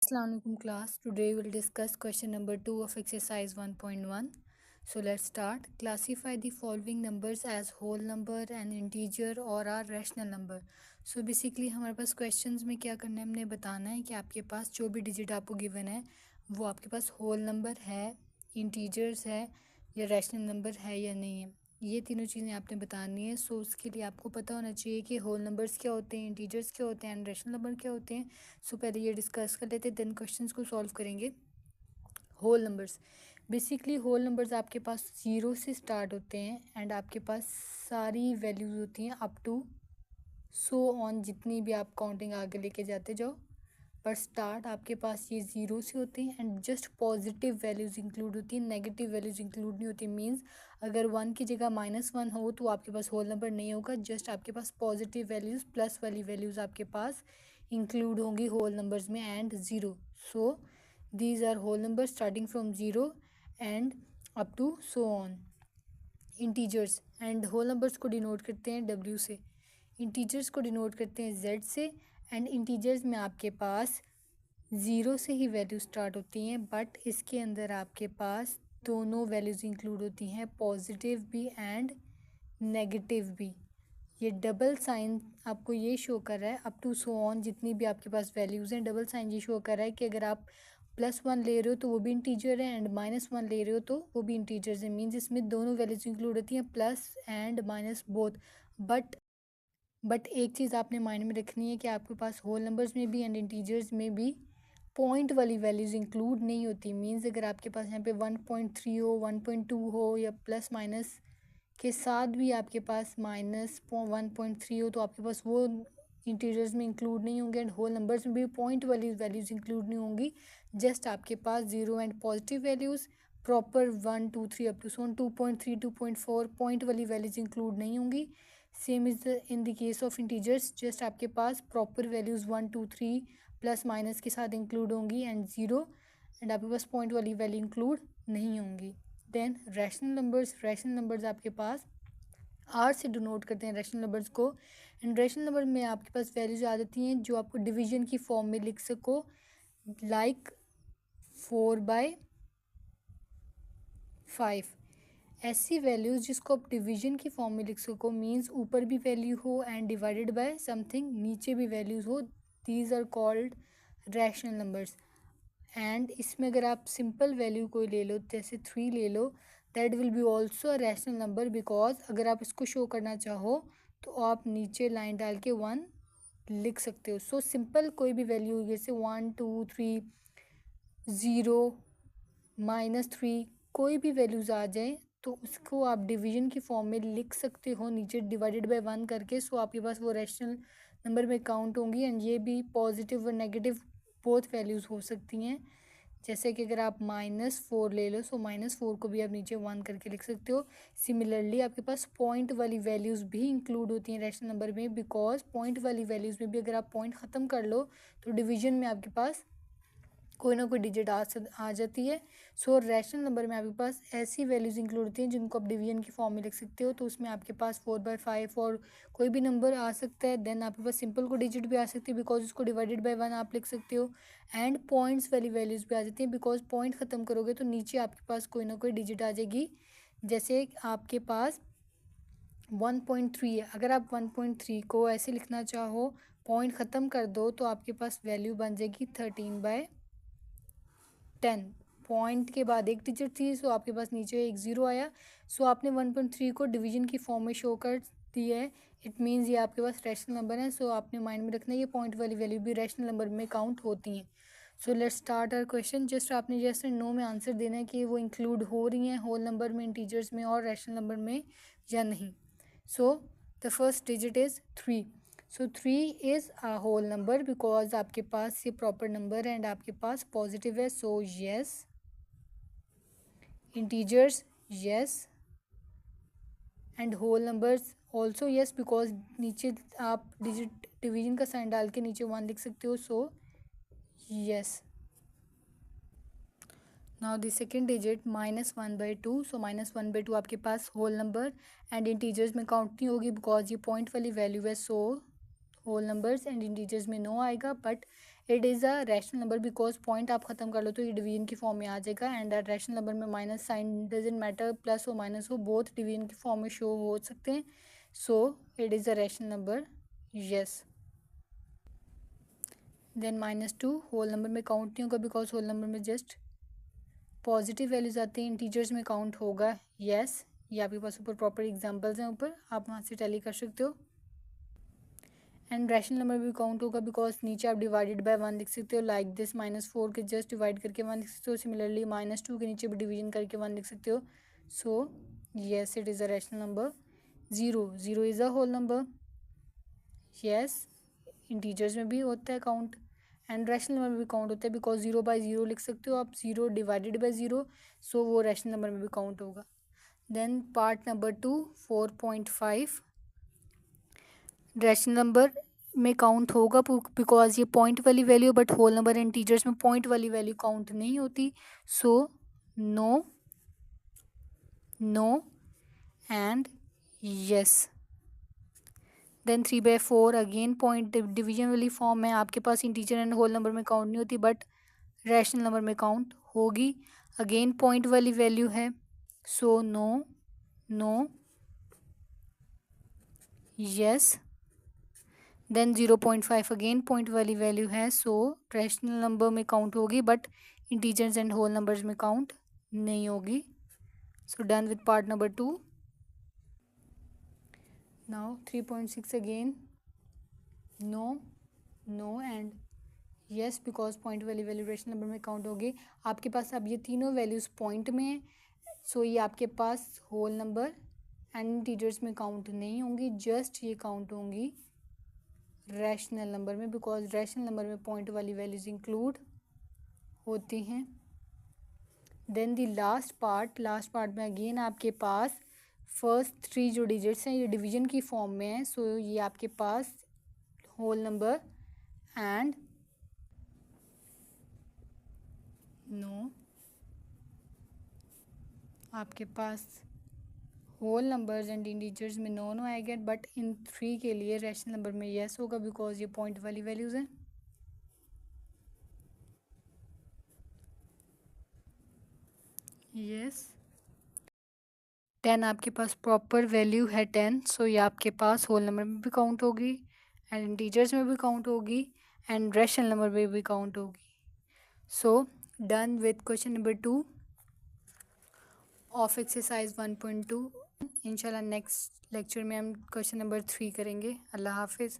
Assalamualaikum class. Today we will discuss question number 2 of exercise 1.1. So let's start. Classify the following numbers as whole number, an integer or a rational number. So basically हमारे पास questions में क्या करना है, हमने बताना है कि आपके पास जो भी digit आपको given है वो आपके पास whole number है, integers है या rational number है या नहीं है, ये तीनों चीज़ें आपने बतानी है। सो उसके लिए आपको पता होना चाहिए कि होल नंबर्स क्या होते हैं, इंटीजर्स क्या होते हैं एंड रैशनल नंबर क्या होते हैं। सो पहले ये डिस्कस कर लेते हैं, देन क्वेश्चंस को सॉल्व करेंगे। Whole numbers, basically whole numbers आपके पास 0 से स्टार्ट होते हैं एंड आपके पास सारी वैल्यूज़ होती हैं अप टू सो ऑन, जितनी भी आप काउंटिंग आगे लेके जाते जाओ। पर स्टार्ट आपके पास ये 0 से होते हैं and just positive values include होती हैं, नेगेटिव वैल्यूज़ इंक्लूड नहीं होती। मींस अगर 1 की जगह -1 हो तो आपके पास होल नंबर नहीं होगा, जस्ट आपके पास पॉजिटिव वैल्यूज़ प्लस वाली वैल्यूज़ आपके पास इंक्लूड होंगी होल नंबर्स में and 0। So these are whole number starting from 0 and up to so on. Integers and whole numbers को डिनोट करते हैं W से, इंटीजर्स को डिनोट करते हैं Z से एंड इंटीजर्स में आपके पास 0 से ही वैल्यू स्टार्ट होती हैं, बट इसके अंदर आपके पास दोनों वैल्यूज़ इंक्लूड होती हैं, पॉजिटिव भी एंड नेगेटिव भी। ये डबल साइन आपको ये शो कर रहा है अप टू सो ऑन, जितनी भी आपके पास वैल्यूज़ हैं डबल साइन ये शो कर रहा है कि अगर आप +1 ले रहे हो तो वो भी इंटीजर है एंड -1 ले रहे हो तो वो भी इंटीजर्स है। मीन्स इसमें दोनों वैल्यूज़ इंक्लूड होती हैं, plus and minus both. But एक चीज़ आपने माइंड में रखनी है कि आपके पास होल नंबर्स में भी एंड इंटीजर्स में भी पॉइंट वाली वैल्यूज़ इंक्लूड नहीं होती। मीन्स अगर आपके पास यहाँ पे 1.3 हो, 1.2 हो या प्लस माइनस के साथ भी आपके पास -1.3 हो तो आपके पास वो इंटीजर्स में इंक्लूड नहीं होंगे एंड होल नंबर्स में भी पॉइंट वाली वैल्यूज़ इंक्लूड नहीं होंगी। जस्ट आपके पास 0 and positive values proper 1 2 3 up to so 2.3 2.4 point वाली वैल्यूज़ इंक्लूड नहीं होंगी। Same is in the case of integers, just आपके पास प्रॉपर वैल्यूज़ 1 2 3 प्लस माइनस के साथ इंक्लूड होंगी एंड 0 एंड आपके पास पॉइंट वाली वैल्यू इंक्लूड नहीं होंगी। देन रैशनल नंबर्स आपके पास आर से डिनोट करते हैं रैशनल नंबर्स को एंड रैशनल नंबर में आपके पास वैल्यूज आ जाती हैं जो आपको डिवीजन की फॉर्म में लिख सको, लाइक 4/5। ऐसी वैल्यूज़ जिसको आप डिवीजन की फॉर्म में लिख सको, मीन्स ऊपर भी वैल्यू हो एंड डिवाइडेड बाय समथिंग नीचे भी वैल्यूज़ हो, these are called rational numbers. And इसमें अगर आप सिंपल वैल्यू कोई ले लो, जैसे 3 ले लो, that will be also a rational number, because अगर आप इसको शो करना चाहो तो आप नीचे लाइन डाल के 1 लिख सकते हो। सो सिंपल कोई भी वैल्यू जैसे 1 2 3 0 -3 कोई भी वैल्यूज़ आ जाए तो उसको आप डिवीजन की फॉर्म में लिख सकते हो नीचे डिवाइडेड बाय 1 करके। सो आपके पास वो रैशनल नंबर में काउंट होंगी एंड ये भी पॉजिटिव और नेगेटिव बोथ वैल्यूज़ हो सकती हैं। जैसे कि अगर आप -4 ले लो, सो -4 को भी आप नीचे 1 करके लिख सकते हो। सिमिलरली आपके पास पॉइंट वाली वैल्यूज़ भी इंक्लूड होती हैं रैशनल नंबर में, बिकॉज पॉइंट वाली वैल्यूज़ में भी अगर आप पॉइंट ख़त्म कर लो तो डिवीजन में आपके पास कोई ना कोई डिजिट आ जाती है। सो रैशनल नंबर में आपके पास ऐसी वैल्यूज़ इंक्लूड होती हैं जिनको आप डिवीजन की फॉर्म में लिख सकते हो, तो उसमें आपके पास 4/5 और कोई भी नंबर आ सकता है। देन आपके पास सिंपल को डिजिट भी आ सकती है बिकॉज उसको डिवाइडेड बाय 1 आप लिख सकते हो एंड पॉइंट्स वाली वैल्यूज़ भी आ जाती हैं बिकॉज पॉइंट ख़त्म करोगे तो नीचे आपके पास कोई ना कोई डिजिट आ जाएगी। जैसे आपके पास 1.3 है, अगर आप 1.3 को ऐसे लिखना चाहो, पॉइंट ख़त्म कर दो तो आपके पास वैल्यू बन जाएगी 13/10। पॉइंट के बाद एक डिजिट थी, सो आपके पास नीचे एक ज़ीरो आया, सो आपने 1.3 को डिवीजन की फॉर्म में शो कर दिया है। इट मीन्स ये आपके पास रैशनल नंबर है। सो आपने माइंड में रखना है ये पॉइंट वाली वैल्यू भी रैशनल नंबर में काउंट होती हैं। So let's start our question. Just आपने जैसे नो में आंसर देना है कि वो इंक्लूड हो रही हैं होल नंबर में, इंटीजर्स में और रैशनल नंबर में या नहीं। So the first digit is 3। So 3 is a whole number because आपके पास ये प्रॉपर नंबर है एंड आपके पास पॉजिटिव है, so yes. Integers yes and whole numbers also yes, because नीचे आप डिजिट डिवीजन का साइन डाल के नीचे 1 लिख सकते हो, so yes. Now the second digit -1/2। So -1/2 आपके पास होल नंबर एंड इंटीजर्स में काउंट नहीं होगी बिकॉज ये पॉइंट वाली वैल्यू है, so whole numbers and integers में नो आएगा, but it is a rational number because point आप ख़त्म कर लो तो ये डिवीजन की फॉर्म में आ जाएगा, एंड रैशनल नंबर में minus sign doesn't matter, plus हो माइनस हो बोथ डिवीजन की फॉर्म में शो हो सकते हैं, so it is a rational number, yes. Then -2 whole number में काउंट नहीं होगा बिकॉज होल नंबर में जस्ट पॉजिटिव वैल्यूज आती हैं, इंटीजर्स में काउंट होगा, यस। ये आपके पास ऊपर प्रॉपर एग्जांपल्स हैं, ऊपर आप वहाँ से टैली कर सकते हो। एंड रैशनल नंबर भी काउंट होगा बिकॉज नीचे आप डिवाइडेड बाय 1 लिख सकते हो, लाइक दिस -4 के जस्ट डिवाइड करके 1 लिख सकते हो, सिमिलरली -2 के नीचे भी डिवीजन करके 1 लिख सकते हो, so yes it is a rational number. 0 is a whole number, yes, integers में भी होता है काउंट, एंड रैशनल नंबर में भी काउंट होता है बिकॉज 0/0 लिख सकते हो आप, 0 डिवाइडेड बाय 0, सो वो रैशनल नंबर में भी काउंट होगा। Then part number 2 4.5 rational number में काउंट होगा बिकॉज ये पॉइंट वाली value, but whole number and integers में पॉइंट वाली वैल्यू काउंट नहीं होती, so no, no and yes. Then 3/4 again point division वाली फॉर्म है, आपके पास इंटीजर एंड होल नंबर में काउंट नहीं होती बट रैशनल नंबर में काउंट होगी, अगेन पॉइंट वाली वैल्यू है, so no, no, yes. Then 0.5 again point वाली वैल्यू है, सो रैशनल नंबर में काउंट होगी but integers and whole numbers में काउंट नहीं होगी, so done with part number 2। Now 3.6 again no, no and yes because point वाली value rational number में count होगी। आपके पास अब ये तीनों वैल्यूज पॉइंट में है, सो ये आपके पास होल नंबर एंड इंटीजर्स में काउंट नहीं होंगी, जस्ट ये काउंट होंगी रैशनल नंबर में बिकॉज रैशनल नंबर में पॉइंट वाली वैल्यूज इंक्लूड होती हैं। देन द लास्ट पार्ट में अगेन आपके पास फर्स्ट 3 जो डिजिट्स हैं ये डिवीजन की फॉर्म में है, सो ये आपके पास होल नंबर एंड नो, आपके पास होल नंबर्स एंड इंटीजर्स में नो आएगा, बट इन 3 के लिए रैशनल नंबर में यस होगा बिकॉज ये पॉइंट वाली वैल्यूज हैं, यस। 10 आपके पास प्रॉपर वैल्यू है 10, सो ये आपके पास होल नंबर में भी काउंट होगी एंड इंटीजर्स में भी काउंट होगी एंड रैशनल नंबर में भी काउंट होगी, so done with question number 2 of exercise 1.2। इंशाल्लाह नेक्स्ट लेक्चर में हम क्वेश्चन नंबर 3 करेंगे। अल्लाह हाफिज़।